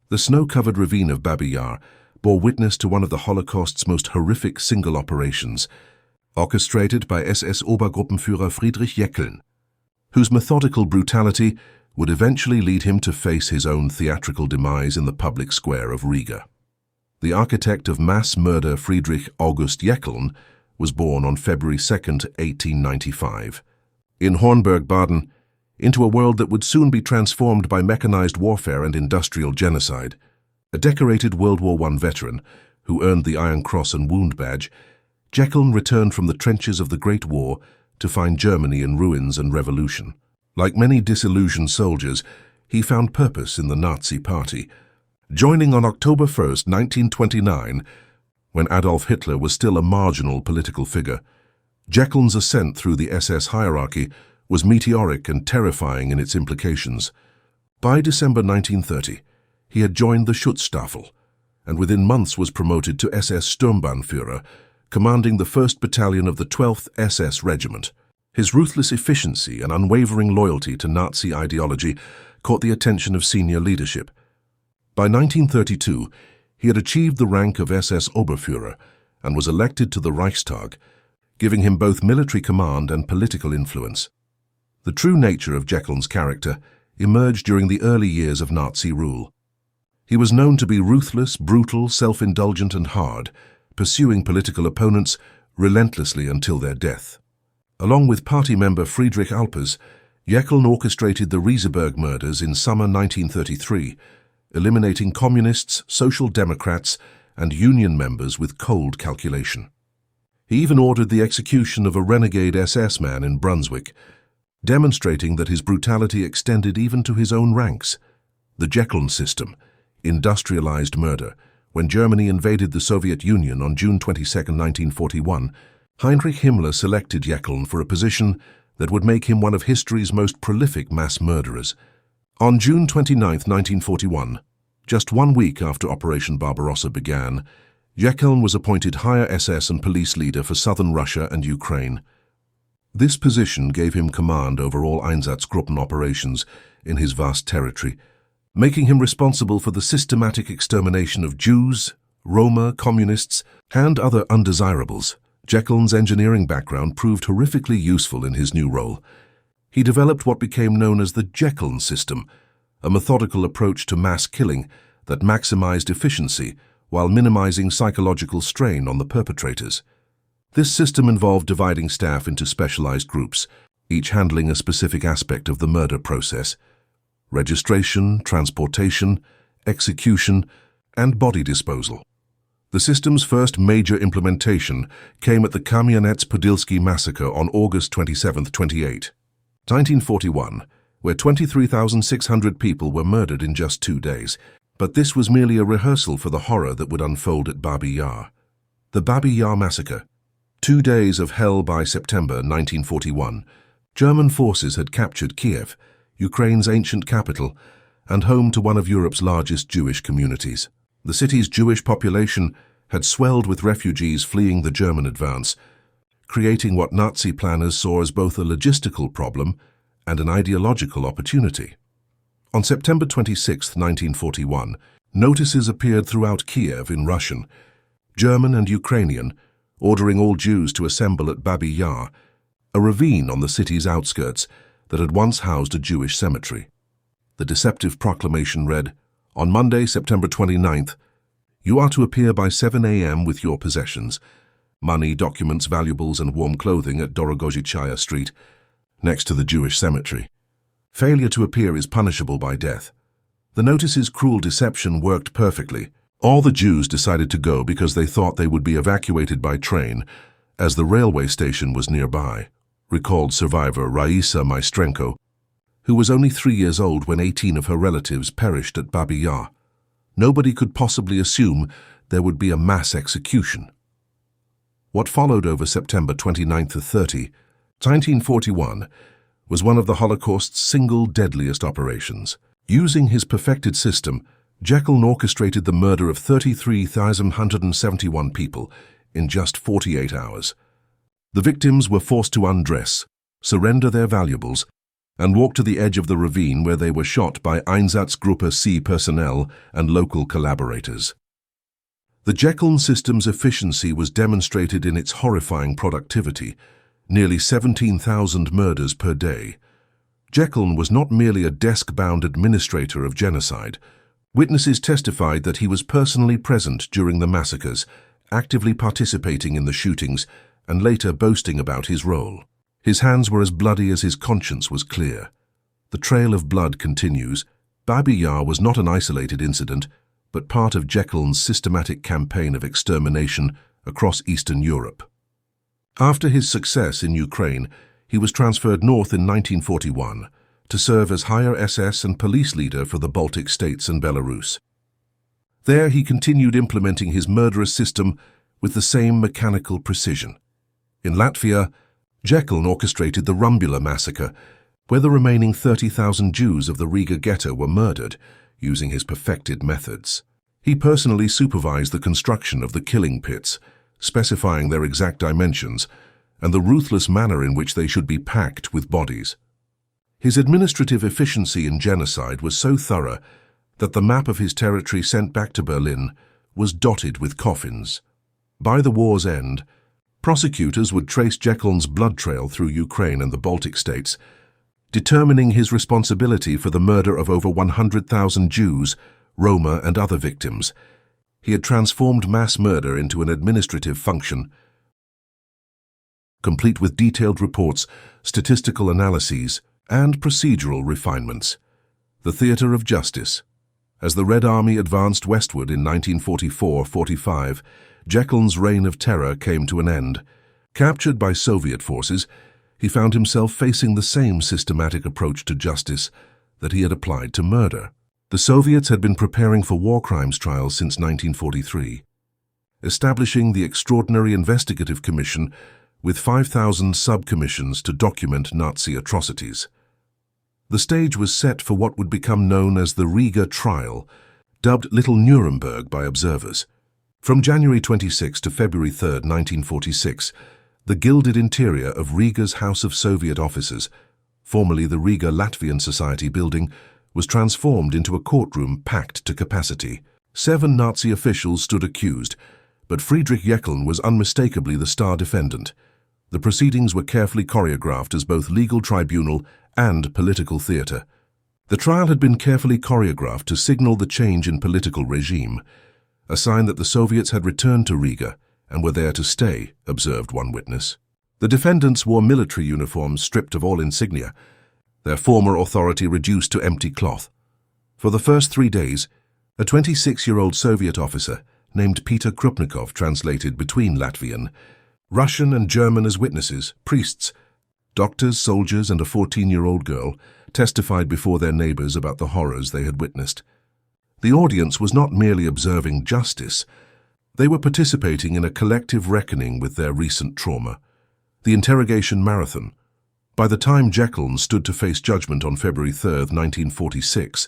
The snow-covered ravine of Babi Yar bore witness to one of the Holocaust's most horrific single operations, orchestrated by SS Obergruppenführer Friedrich Jeckeln, whose methodical brutality would eventually lead him to face his own theatrical demise in the public square of Riga. The architect of mass murder Friedrich August Jeckeln was born on February 2, 1895, in Hornburg, Baden, into a world that would soon be transformed by mechanized warfare and industrial genocide. A decorated World War I veteran who earned the Iron Cross and Wound Badge, Jeckeln returned from the trenches of the Great War to find Germany in ruins and revolution. Like many disillusioned soldiers, he found purpose in the Nazi Party, joining on October 1, 1929, when Adolf Hitler was still a marginal political figure. Jeckeln's ascent through the SS hierarchy was meteoric and terrifying in its implications. By December 1930, he had joined the Schutzstaffel, and within months was promoted to SS Sturmbannführer, commanding the 1st Battalion of the 12th SS Regiment. His ruthless efficiency and unwavering loyalty to Nazi ideology caught the attention of senior leadership. By 1932, he had achieved the rank of SS Oberführer and was elected to the Reichstag, giving him both military command and political influence. The true nature of Jeckeln's character emerged during the early years of Nazi rule. He was known to be ruthless, brutal, self-indulgent and hard, pursuing political opponents relentlessly until their death. Along with party member Friedrich Alpers, Jeckeln orchestrated the Rieseberg murders in summer 1933, eliminating communists, social democrats, and union members with cold calculation. He even ordered the execution of a renegade SS man in Brunswick, demonstrating that his brutality extended even to his own ranks. The Jeckeln system, industrialized murder. When Germany invaded the Soviet Union on June 22, 1941, Heinrich Himmler selected Jeckeln for a position that would make him one of history's most prolific mass murderers. On June 29, 1941, just 1 week after Operation Barbarossa began, Jeckeln was appointed higher SS and police leader for southern Russia and Ukraine. This position gave him command over all Einsatzgruppen operations in his vast territory, making him responsible for the systematic extermination of Jews, Roma, communists, and other undesirables. Jeckeln's engineering background proved horrifically useful in his new role. He developed what became known as the Jeckeln system, a methodical approach to mass killing that maximized efficiency while minimizing psychological strain on the perpetrators. This system involved dividing staff into specialized groups, each handling a specific aspect of the murder process: registration, transportation, execution, and body disposal. The system's first major implementation came at the Kamenets-Podolsk massacre on August 27, 1941, where 23,600 people were murdered in just 2 days. But this was merely a rehearsal for the horror that would unfold at Babi Yar. The Babi Yar massacre. 2 days of hell. By September 1941, German forces had captured Kiev, Ukraine's ancient capital, and home to one of Europe's largest Jewish communities. The city's Jewish population had swelled with refugees fleeing the German advance, creating what Nazi planners saw as both a logistical problem and an ideological opportunity. On September 26, 1941, notices appeared throughout Kiev in Russian, German and Ukrainian, ordering all Jews to assemble at Babi Yar, a ravine on the city's outskirts that had once housed a Jewish cemetery. The deceptive proclamation read, "On Monday, September 29th, you are to appear by 7 a.m. with your possessions, money, documents, valuables, and warm clothing at Dorogozhichaya Street, next to the Jewish cemetery. Failure to appear is punishable by death." The notice's cruel deception worked perfectly. All the Jews decided to go because they thought they would be evacuated by train, as the railway station was nearby, recalled survivor Raisa Maestrenko, who was only 3 years old when 18 of her relatives perished at Babi Yar. Nobody could possibly assume there would be a mass execution. What followed over September 29 to 30, 1941, was one of the Holocaust's single deadliest operations. Using his perfected system, Jeckeln orchestrated the murder of 33,171 people in just 48 hours. The victims were forced to undress, surrender their valuables, and walked to the edge of the ravine where they were shot by Einsatzgruppe C personnel and local collaborators. The Jeckeln system's efficiency was demonstrated in its horrifying productivity, nearly 17,000 murders per day. Jeckeln was not merely a desk-bound administrator of genocide. Witnesses testified that he was personally present during the massacres, actively participating in the shootings, and later boasting about his role. His hands were as bloody as his conscience was clear. The trail of blood continues. Babi Yar was not an isolated incident, but part of Jeckeln's systematic campaign of extermination across Eastern Europe. After his success in Ukraine, he was transferred north in 1941 to serve as higher SS and police leader for the Baltic states and Belarus. There he continued implementing his murderous system with the same mechanical precision. In Latvia, Jeckeln orchestrated the Rumbula massacre, where the remaining 30,000 Jews of the Riga ghetto were murdered using his perfected methods. He personally supervised the construction of the killing pits, specifying their exact dimensions and the ruthless manner in which they should be packed with bodies. His administrative efficiency in genocide was so thorough that the map of his territory sent back to Berlin was dotted with coffins. By the war's end, prosecutors would trace Jeckeln's blood trail through Ukraine and the Baltic states, determining his responsibility for the murder of over 100,000 Jews, Roma, and other victims. He had transformed mass murder into an administrative function, complete with detailed reports, statistical analyses, and procedural refinements. The theater of justice. As the Red Army advanced westward in 1944-45, Jeckeln's reign of terror came to an end. Captured by Soviet forces, he found himself facing the same systematic approach to justice that he had applied to murder. The Soviets had been preparing for war crimes trials since 1943, establishing the Extraordinary Investigative Commission with 5,000 sub-commissions to document Nazi atrocities. The stage was set for what would become known as the Riga Trial, dubbed Little Nuremberg by observers. From January 26 to February 3, 1946, the gilded interior of Riga's House of Soviet Officers, formerly the Riga Latvian Society building, was transformed into a courtroom packed to capacity. 7 Nazi officials stood accused, but Friedrich Jeckeln was unmistakably the star defendant. The proceedings were carefully choreographed as both legal tribunal and political theatre. The trial had been carefully choreographed to signal the change in political regime, a sign that the Soviets had returned to Riga and were there to stay, observed one witness. The defendants wore military uniforms stripped of all insignia, their former authority reduced to empty cloth. For the first 3 days, a 26-year-old Soviet officer named Peter Krupnikov translated between Latvian, Russian and German as witnesses. Priests, doctors, soldiers, and a 14-year-old girl testified before their neighbors about the horrors they had witnessed. The audience was not merely observing justice. They were participating in a collective reckoning with their recent trauma. The interrogation marathon. By the time Jeckeln stood to face judgment on February 3, 1946,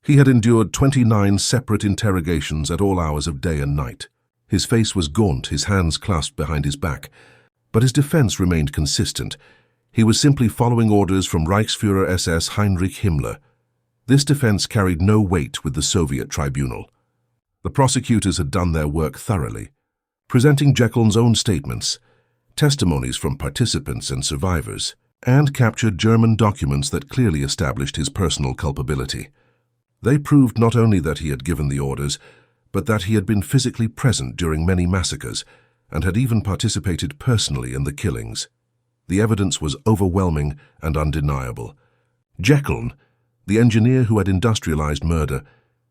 he had endured 29 separate interrogations at all hours of day and night. His face was gaunt, his hands clasped behind his back, but his defense remained consistent. He was simply following orders from Reichsführer SS Heinrich Himmler. This defense carried no weight with the Soviet tribunal. The prosecutors had done their work thoroughly, presenting Jeckeln's own statements, testimonies from participants and survivors, and captured German documents that clearly established his personal culpability. They proved not only that he had given the orders, but that he had been physically present during many massacres and had even participated personally in the killings. The evidence was overwhelming and undeniable. Jeckeln, the engineer who had industrialized murder,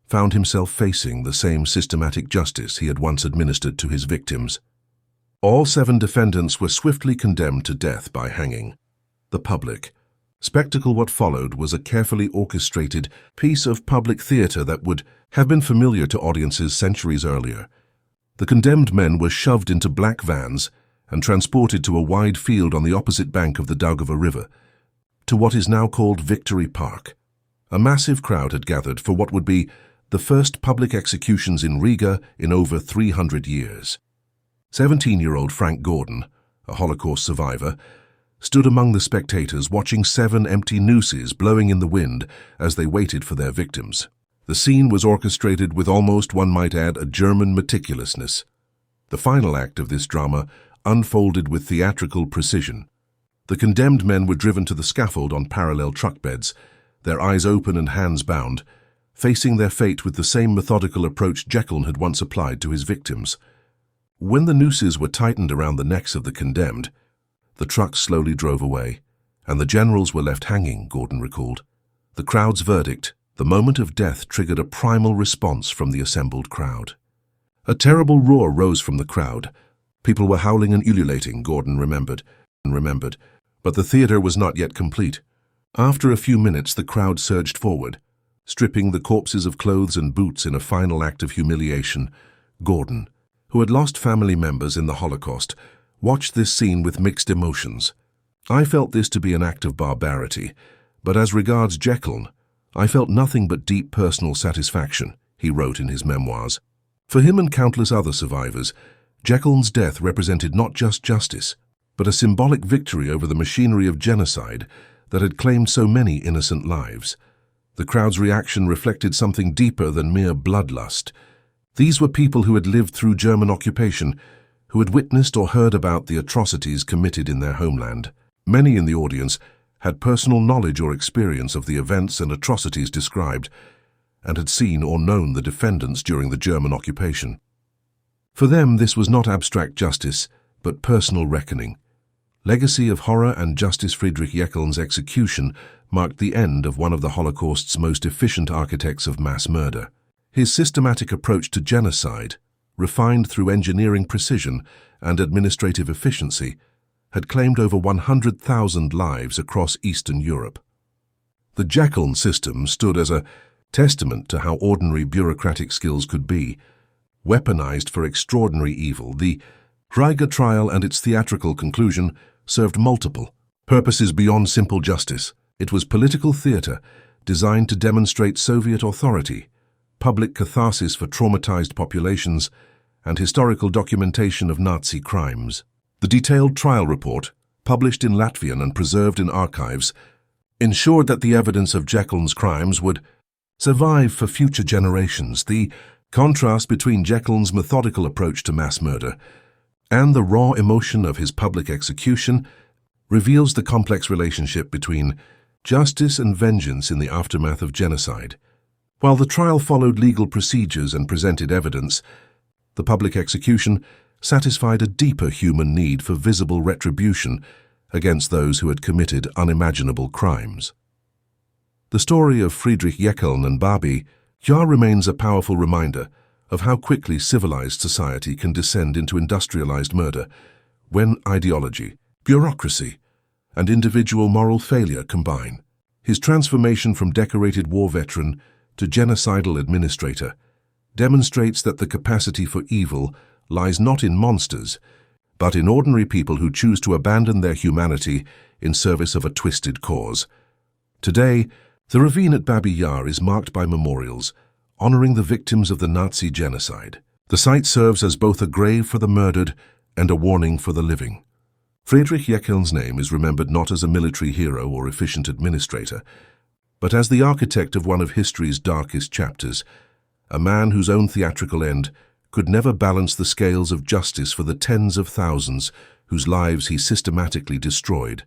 found himself facing the same systematic justice he had once administered to his victims. All 7 defendants were swiftly condemned to death by hanging. The public spectacle what followed was a carefully orchestrated piece of public theatre that would have been familiar to audiences centuries earlier. The condemned men were shoved into black vans and transported to a wide field on the opposite bank of the Daugava River, to what is now called Victory Park. A massive crowd had gathered for what would be the first public executions in Riga in over 300 years. 17-year-old Frank Gordon, a Holocaust survivor, stood among the spectators watching 7 empty nooses blowing in the wind as they waited for their victims. The scene was orchestrated with almost, one might add, a German meticulousness. The final act of this drama unfolded with theatrical precision. The condemned men were driven to the scaffold on parallel truck beds, their eyes open and hands bound, facing their fate with the same methodical approach Jeckeln had once applied to his victims. When the nooses were tightened around the necks of the condemned, the trucks slowly drove away, and the generals were left hanging, Gordon recalled. The crowd's verdict, the moment of death, triggered a primal response from the assembled crowd. A terrible roar rose from the crowd. People were howling and ululating, Gordon remembered, but the theater was not yet complete. After a few minutes, the crowd surged forward, stripping the corpses of clothes and boots in a final act of humiliation. Gordon, who had lost family members in the Holocaust, watched this scene with mixed emotions. I felt this to be an act of barbarity, but as regards Jeckeln, I felt nothing but deep personal satisfaction, he wrote in his memoirs. For him and countless other survivors, Jeckeln's death represented not just justice, but a symbolic victory over the machinery of genocide that had claimed so many innocent lives. The crowd's reaction reflected something deeper than mere bloodlust. These were people who had lived through German occupation, who had witnessed or heard about the atrocities committed in their homeland. Many in the audience had personal knowledge or experience of the events and atrocities described, and had seen or known the defendants during the German occupation. For them, this was not abstract justice, but personal reckoning. Legacy of horror and justice. Friedrich Jeckeln's execution marked the end of one of the Holocaust's most efficient architects of mass murder. His systematic approach to genocide, refined through engineering precision and administrative efficiency, had claimed over 100,000 lives across Eastern Europe. The Jeckeln system stood as a testament to how ordinary bureaucratic skills could be, weaponized for extraordinary evil. The Riga trial and its theatrical conclusion served multiple purposes beyond simple justice. It was political theater designed to demonstrate Soviet authority, public catharsis for traumatized populations, and historical documentation of Nazi crimes. The detailed trial report, published in Latvian and preserved in archives, ensured that the evidence of Jeckeln's crimes would survive for future generations. The contrast between Jeckeln's methodical approach to mass murder and the raw emotion of his public execution reveals the complex relationship between justice and vengeance in the aftermath of genocide. While the trial followed legal procedures and presented evidence, the public execution satisfied a deeper human need for visible retribution against those who had committed unimaginable crimes. The story of Friedrich Jeckeln and Babi Yar remains a powerful reminder of how quickly civilized society can descend into industrialized murder when ideology, bureaucracy, and individual moral failure combine. His transformation from decorated war veteran to genocidal administrator demonstrates that the capacity for evil lies not in monsters, but in ordinary people who choose to abandon their humanity in service of a twisted cause. Today, the ravine at Babi Yar is marked by memorials honoring the victims of the Nazi genocide. The site serves as both a grave for the murdered and a warning for the living. Friedrich Jeckeln's name is remembered not as a military hero or efficient administrator, but as the architect of one of history's darkest chapters, a man whose own theatrical end could never balance the scales of justice for the tens of thousands whose lives he systematically destroyed.